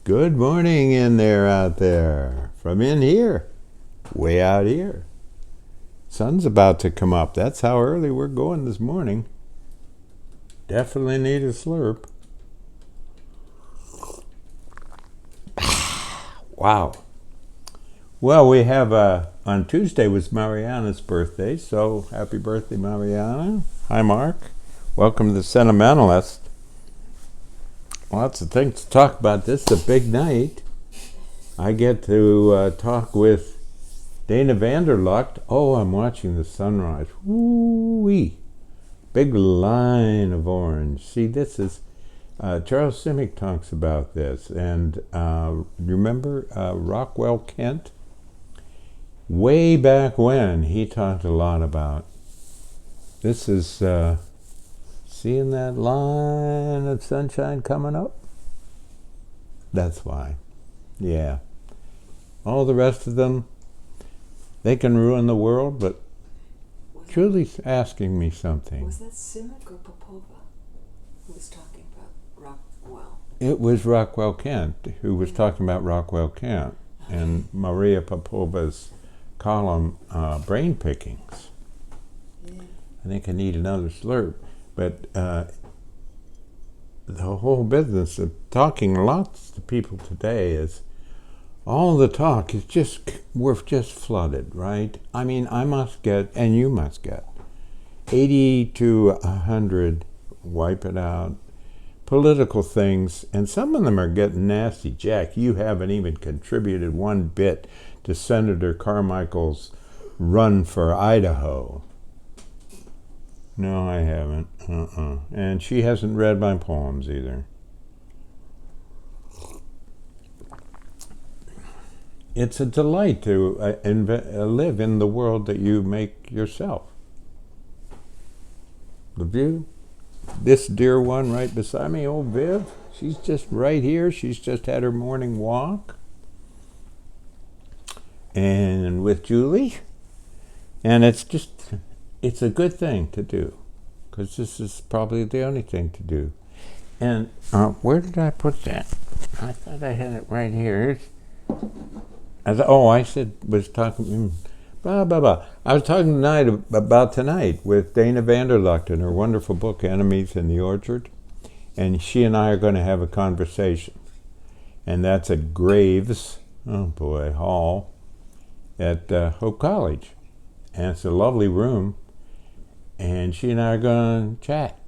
Good morning in there out there. From in here, way out here. Sun's about to come up. That's how early we're going this morning. Definitely need a slurp. Wow. Well, we have on Tuesday was Mariana's birthday, so happy birthday, Mariana. Hi, Mark. Welcome to the Sentimentalist. Lots of things to talk about. This is a big night. I get to talk with Dana Vanderlucht. Oh, I'm watching the sunrise. Woo-wee. Big line of orange. See, this is, Charles Simic talks about this. And remember Rockwell Kent? Way back when, he talked a lot about, this is, seeing that line of sunshine coming up? That's why. Yeah. All the rest of them, they can ruin the world, but Julie's asking me something. Was that Simic or Popova who was talking about Rockwell? It was Rockwell Kent who was talking about Rockwell Kent and Maria Popova's column, Brain Pickings. Yeah. I think I need another slurp. But the whole business of talking lots to people today is all the talk is just, we're just flooded, right? I mean, I must get, and you must get, 80 to 100, wipe it out, political things, and some of them are getting nasty. Jack, you haven't even contributed one bit to Senator Carmichael's run for Idaho. No, I haven't. And she hasn't read my poems either. It's a delight to live in the world that you make yourself. The view, this dear one right beside me, old Viv, she's just right here. She's just had her morning walk. And with Julie. And it's a good thing to do, because this is probably the only thing to do. And where did I put that? I thought I had it right here. I was talking, blah, blah, blah. I was talking tonight about tonight with Dana Vanderlucht and her wonderful book, Enemies in the Orchard. And she and I are going to have a conversation. And that's at Graves, Hall, at Hope College. And it's a lovely room. And she and I are going to chat.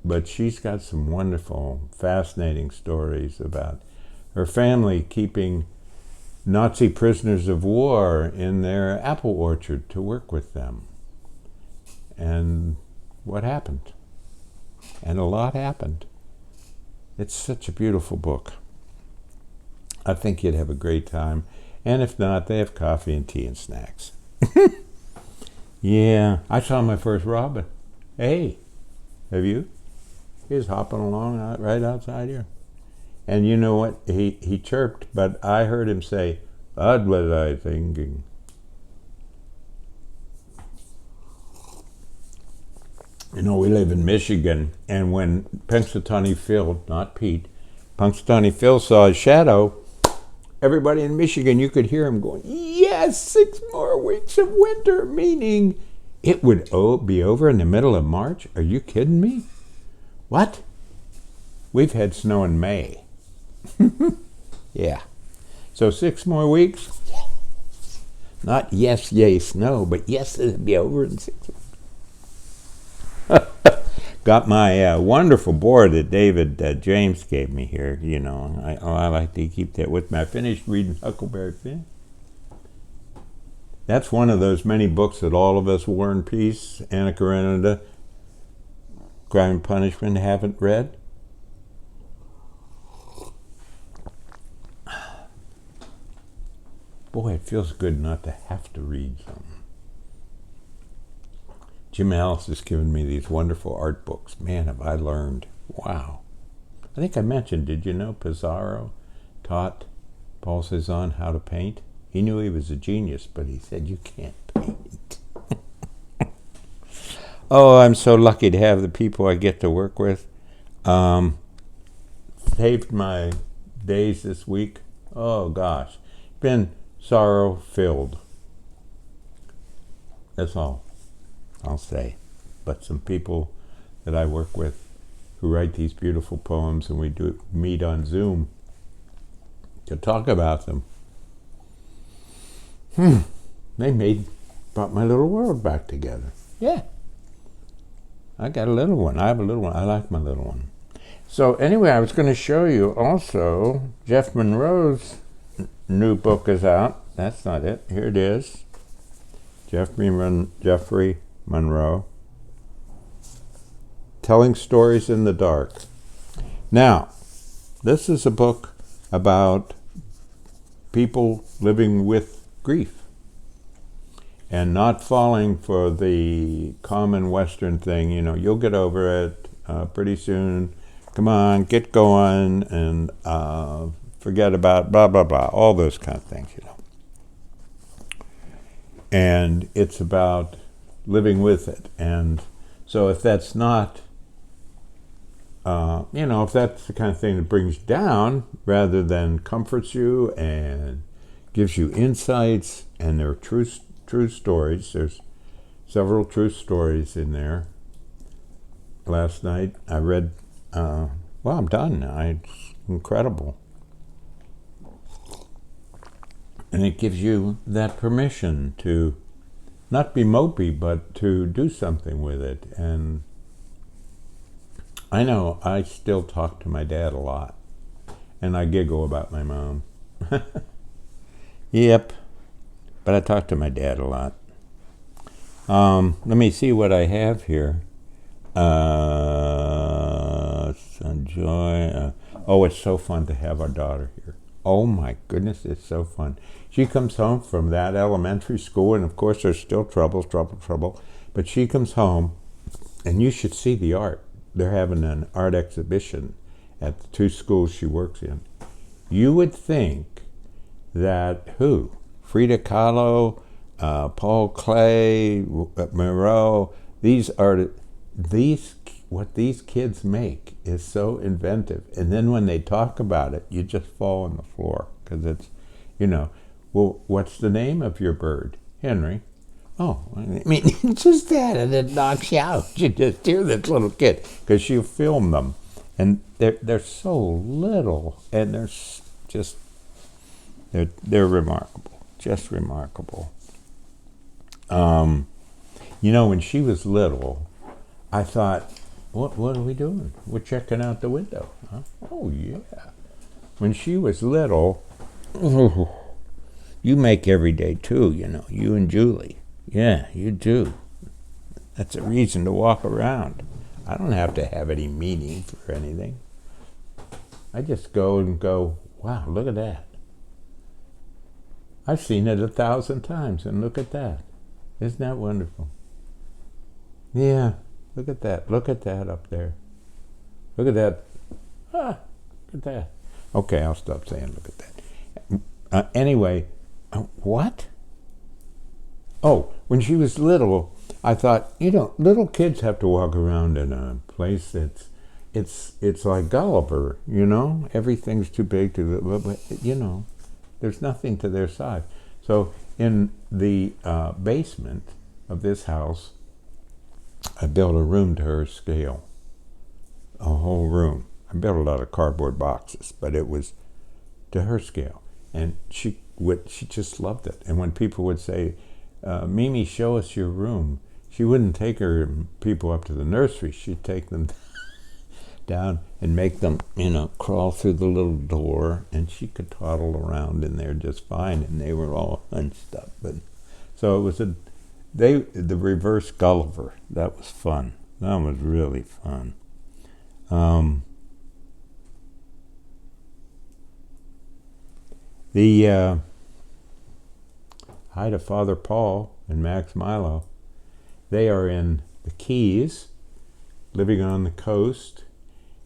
But she's got some wonderful, fascinating stories about her family keeping Nazi prisoners of war in their apple orchard to work with them. And what happened. And a lot happened. It's such a beautiful book. I think you'd have a great time. And if not, they have coffee and tea and snacks. Yeah, I saw my first robin. Hey, have you? He was hopping along right outside here. And you know what? He chirped, but I heard him say, "What was I thinking?" You know, we live in Michigan, and when Punxsutawney Phil, not Pete, Punxsutawney Phil saw his shadow, everybody in Michigan, you could hear him going, yes, 6 more weeks of winter, meaning it would be over in the middle of March? Are you kidding me? What? We've had snow in May. Yeah. So 6 more weeks? Yes. Not yes, yay, snow, but yes, it'll be over in 6 weeks. Got my wonderful board that David James gave me here. You know, I like to keep that with me. I finished reading Huckleberry Finn. That's one of those many books that all of us, War and Peace, Anna Karenina, Crime and Punishment, haven't read. Boy, it feels good not to have to read something. Jim Alice has given me these wonderful art books. Man, have I learned. Wow. I think I mentioned, did you know Pizarro taught Paul Cézanne how to paint? He knew he was a genius, but he said, you can't paint. Oh, I'm so lucky to have the people I get to work with. Saved my days this week, oh gosh, been sorrow filled. That's all I'll say. But some people that I work with who write these beautiful poems, and we do meet on Zoom to talk about them. They brought my little world back together. Yeah. I got a little one. I have a little one. I like my little one. So anyway, I was going to show you also Jeff Monroe's new book is out. That's not it. Here it is. Jeffrey Monroe. Telling Stories in the Dark. Now, this is a book about people living with grief and not falling for the common Western thing, you'll get over it pretty soon. Come on, get going, and forget about blah, blah, blah, all those kind of things, And it's about living with it. And so if that's not, if that's the kind of thing that brings you down rather than comforts you and gives you insights, and there are true stories. There's several true stories in there. Last night I read, I'm done now. It's incredible. And it gives you that permission to not be mopey, but to do something with it. And I know I still talk to my dad a lot, and I giggle about my mom. Yep, but I talk to my dad a lot. Let me see what I have here. Enjoy. It's so fun to have our daughter here. Oh my goodness, it's so fun. She comes home from that elementary school, and of course there's still trouble, but she comes home, and you should see the art. They're having an art exhibition at the two schools she works in. You would think that Frida Kahlo, Paul Klee, Moreau, what these kids make is so inventive. And then when they talk about it, you just fall on the floor, because it's, well, what's the name of your bird? Henry. Oh, just that, and it knocks you out. You just hear this little kid, because you film them, and they're so little, and they're remarkable, just remarkable. When she was little, I thought, what are we doing? We're checking out the window, huh? Oh yeah. When she was little, you make every day too, you and Julie. Yeah, you do. That's a reason to walk around. I don't have to have any meaning for anything. I just go, wow, look at that. I've seen it 1,000 times, and look at that. Isn't that wonderful? Yeah, look at that. Look at that up there. Look at that. Look at that. Okay, I'll stop saying look at that. Anyway, what? Oh, when she was little, I thought, little kids have to walk around in a place that's, it's like Gulliver, Everything's too big to, there's nothing to their size. So in the basement of this house, I built a room to her scale, a whole room. I built a lot of cardboard boxes, but it was to her scale. And she just loved it. And when people would say, Mimi, show us your room, she wouldn't take her people up to the nursery. She'd take them down and make them, crawl through the little door, and she could toddle around in there just fine, and they were all hunched up. But so it was the reverse Gulliver. That was fun. That was really fun. Hi to Father Paul and Max Milo. They are in the Keys, living on the coast,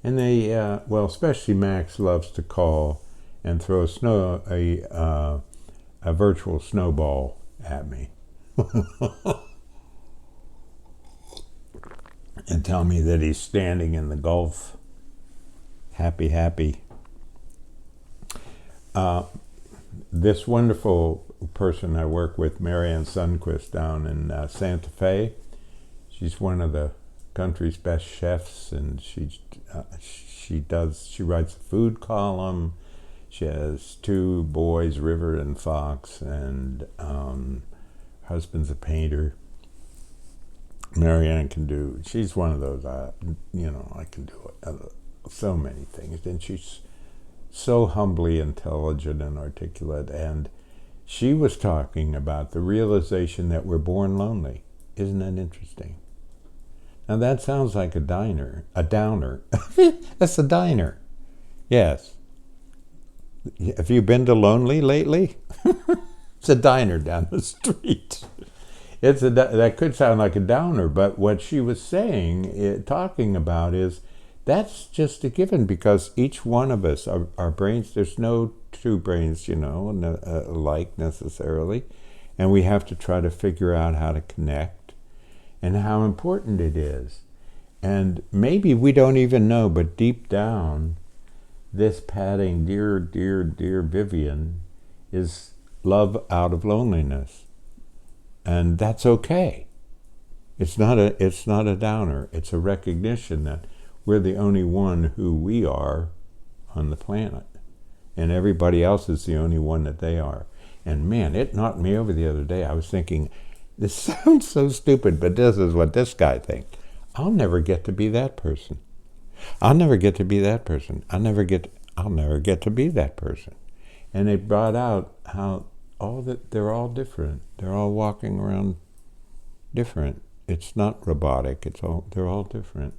and they, especially Max loves to call and throw a virtual snowball at me and tell me that he's standing in the Gulf, happy. this wonderful person I work with, Marianne Sundquist, down in Santa Fe. She's one of the country's best chefs, and she writes a food column. She has 2 boys, River and Fox, and husband's a painter. Marianne she's one of those, I can do so many things, and she's so humbly intelligent and articulate, and she was talking about the realization that we're born lonely. Isn't that interesting? Now that sounds like a downer. That's a diner. Yes. Have you been to Lonely lately? It's a diner down the street. That could sound like a downer, but what she was saying, talking about, is that's just a given, because each one of us, our brains, there's no 2 brains, alike necessarily, and we have to try to figure out how to connect and how important it is. And maybe we don't even know, but deep down, this padding, dear, dear, dear Vivian, is love out of loneliness. And that's okay. It's not a downer. It's a recognition that we're the only one who we are on the planet. And everybody else is the only one that they are. And man, it knocked me over the other day. I was thinking, this sounds so stupid, but this is what this guy thinks. I'll never get to be that person. I'll never get to be that person. I'll never get to be that person. And it brought out how they're all different. They're all walking around different. It's not robotic. They're all different.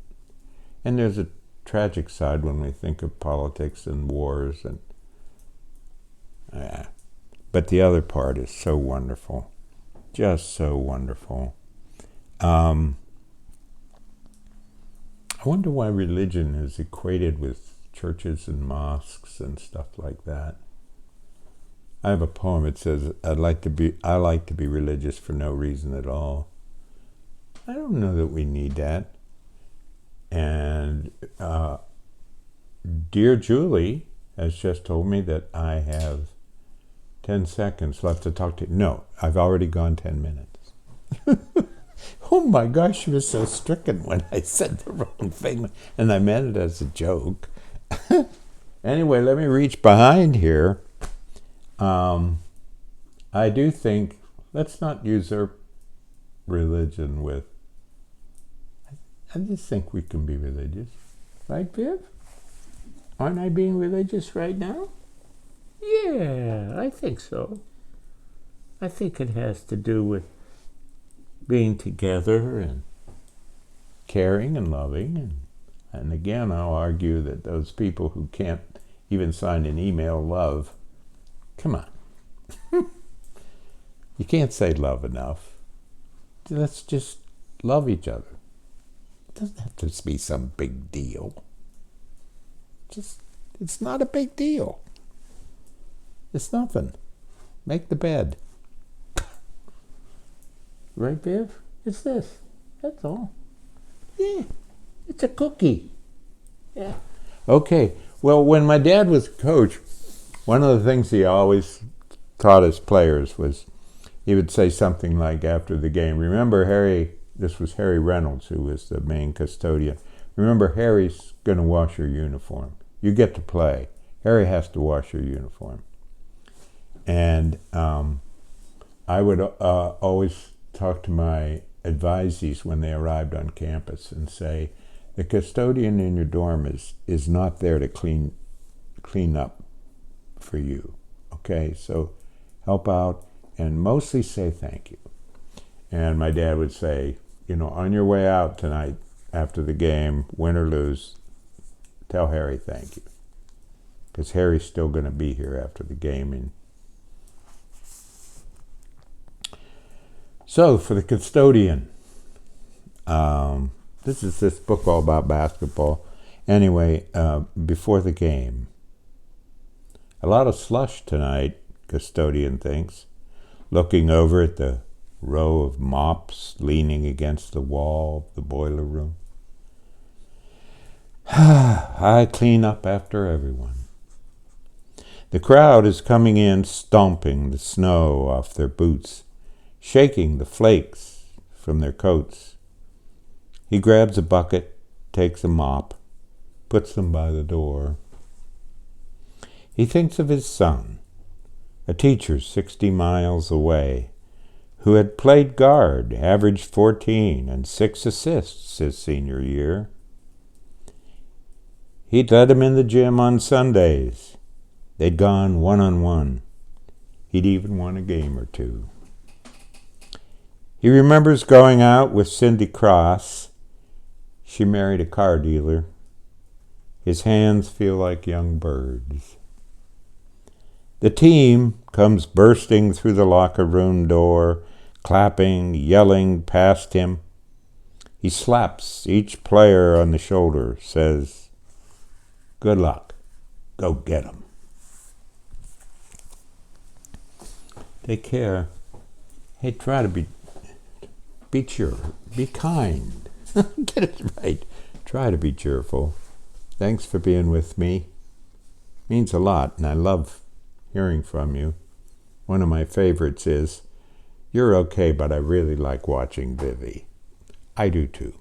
And there's a tragic side when we think of politics and wars, but the other part is so wonderful, just so wonderful. I wonder why religion is equated with churches and mosques and stuff like that. I have a poem. It says, I like to be religious for no reason at all. I don't know that we need that. And dear Julie has just told me that I have 10 seconds left to talk to you. No, I've already gone 10 minutes. Oh my gosh, she was so stricken when I said the wrong thing, and I meant it as a joke. Anyway, let me reach behind here. I do think, let's not usurp religion with, I just think we can be religious. Right, Viv? Aren't I being religious right now? Yeah, I think so. I think it has to do with being together and caring and loving. And again, I'll argue that those people who can't even sign an email love, come on. You can't say love enough. Let's just love each other. It doesn't have to be some big deal. It's not a big deal. It's nothing. Make the bed. Right, Viv? It's this. That's all. Yeah. It's a cookie. Yeah. Okay. Well, when my dad was a coach, one of the things he always taught his players was he would say something like after the game, remember Harry, this was Harry Reynolds, who was the main custodian. Remember, Harry's going to wash your uniform. You get to play. Harry has to wash your uniform. And I would always talk to my advisees when they arrived on campus and say, the custodian in your dorm is not there to clean up for you. Okay, so help out and mostly say thank you. And my dad would say, on your way out tonight after the game, win or lose, tell Harry thank you. Because Harry's still going to be here after the game. And so for the custodian, this is this book all about basketball. Anyway, before the game, a lot of slush tonight, custodian thinks, looking over at the row of mops leaning against the wall of the boiler room. I clean up after everyone. The crowd is coming in, stomping the snow off their boots, shaking the flakes from their coats. He grabs a bucket, takes a mop, puts them by the door. He thinks of his son, a teacher 60 miles away, who had played guard, averaged 14 and 6 assists his senior year. He'd let him in the gym on Sundays. They'd gone one-on-one. He'd even won a game or two. He remembers going out with Cindy Cross. She married a car dealer. His hands feel like young birds. The team comes bursting through the locker room door, clapping, yelling past him. He slaps each player on the shoulder, says, "Good luck. Go get 'em." Take care. Hey, try to be cheerful. Be kind. Get it right. Try to be cheerful. Thanks for being with me. Means a lot, and I love hearing from you. One of my favorites is, "You're okay, but I really like watching Vivi." I do too.